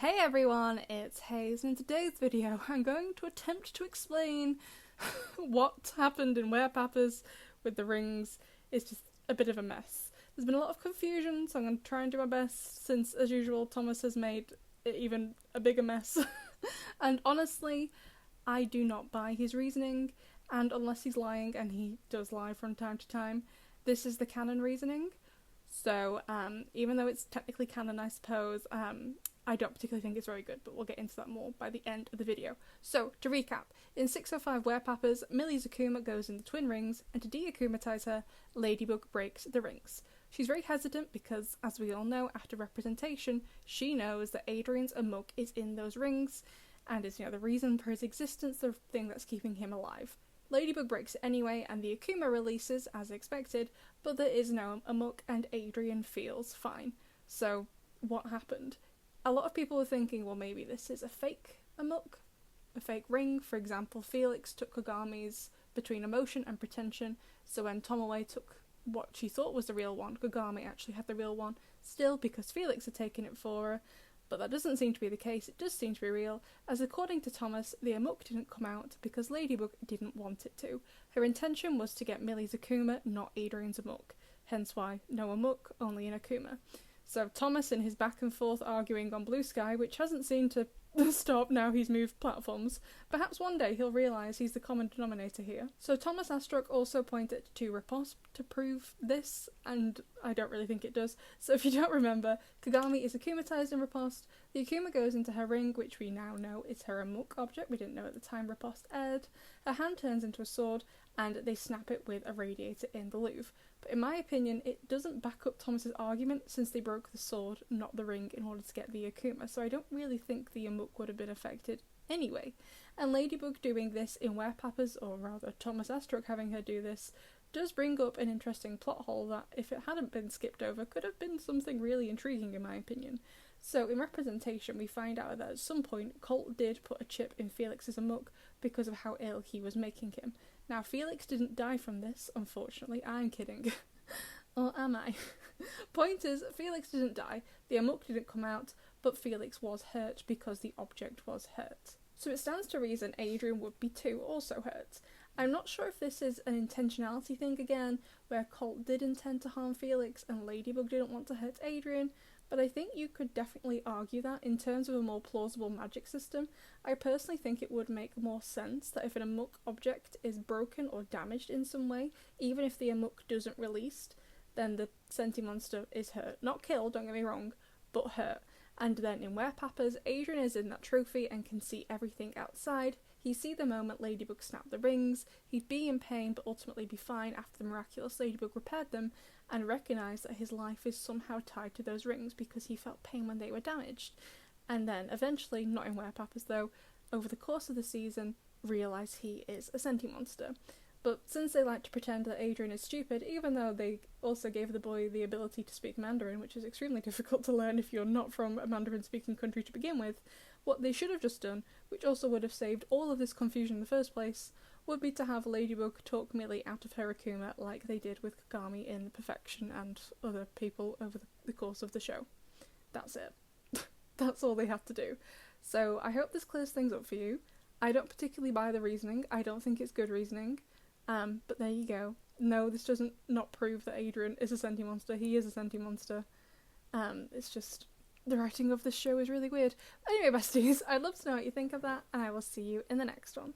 Hey everyone, it's Hayes, and in today's video I'm going to attempt to explain what happened in Werepapas with the rings. It's just a bit of a mess. There's been a lot of confusion, so I'm going to try and do my best, since as usual Thomas has made it even a bigger mess. And honestly, I do not buy his reasoning, and unless he's lying, and he does lie from time to time, this is the canon reasoning. So even though it's technically canon, I suppose, I don't particularly think it's very good, but we'll get into that more by the end of the video. So, to recap, in 605 Werepapas, Millie's Akuma goes in the twin rings, and to de-akumatize her, Ladybug breaks the rings. She's very hesitant because, as we all know, after representation, she knows that Adrian's Amok is in those rings, and is, the reason for his existence, the thing that's keeping him alive. Ladybug breaks it anyway, and the Akuma releases, as expected, but there is no Amok, and Adrian feels fine. So, what happened? A lot of people were thinking, well, maybe this is a fake Amok, a fake ring. For example, Felix took Kagami's between emotion and pretension, so when Tomoe took what she thought was the real one, Kagami actually had the real one, still because Felix had taken it for her. But that doesn't seem to be the case. It does seem to be real, as according to Thomas, the Amok didn't come out because Ladybug didn't want it to. Her intention was to get Millie's Akuma, not Adrian's Amok. Hence why no Amok, only an Akuma. So Thomas in his back and forth arguing on Blue Sky, which hasn't seemed to stop now he's moved platforms. Perhaps one day he'll realise he's the common denominator here. So Thomas Astruc also pointed to Werepapas to prove this, and I don't really think it does. So if you don't remember, Kagami is akumatized in Werepapas. The Akuma goes into her ring, which we now know is her Amok object. We didn't know at the time Werepapas aired. Her hand turns into a sword, and they snap it with a radiator in the Louvre. But in my opinion, it doesn't back up Thomas's argument, since they broke the sword, not the ring, in order to get the Akuma, so I don't really think the Amok would have been affected anyway. And Ladybug doing this in Werepapas, or rather Thomas Astruc having her do this, does bring up an interesting plot hole that, if it hadn't been skipped over, could have been something really intriguing in my opinion. So in representation, we find out that at some point Colt did put a chip in Felix's Amok because of how ill he was making him. Now, Felix didn't die from this, unfortunately. I'm kidding. Or am I? Point is, Felix didn't die, the Amok didn't come out, but Felix was hurt because the object was hurt. So it stands to reason Adrian would be too, also hurt. I'm not sure if this is an intentionality thing again, where Colt did intend to harm Felix and Ladybug didn't want to hurt Adrian, but I think you could definitely argue that in terms of a more plausible magic system. I personally think it would make more sense that if an Amok object is broken or damaged in some way, even if the Amok doesn't release, then the Senti monster is hurt. Not killed, don't get me wrong, but hurt. And then in Werepapas, Adrian is in that trophy and can see everything outside. He'd see the moment Ladybug snapped the rings, he'd be in pain but ultimately be fine after the Miraculous Ladybug repaired them, and recognise that his life is somehow tied to those rings because he felt pain when they were damaged. And then eventually, not in Werepapas though, over the course of the season, realise he is a Senti monster. But since they like to pretend that Adrian is stupid, even though they also gave the boy the ability to speak Mandarin, which is extremely difficult to learn if you're not from a Mandarin-speaking country to begin with, what they should have just done, which also would have saved all of this confusion in the first place, would be to have Ladybug talk Millie out of her Akuma like they did with Kagami in Perfection and other people over the course of the show. That's it. That's all they have to do. So I hope this clears things up for you. I don't particularly buy the reasoning. I don't think it's good reasoning. But there you go. No, this doesn't not prove that Adrian is a Senti monster. He is a Senti monster. It's just the writing of this show is really weird. Anyway, besties, I'd love to know what you think of that, and I will see you in the next one.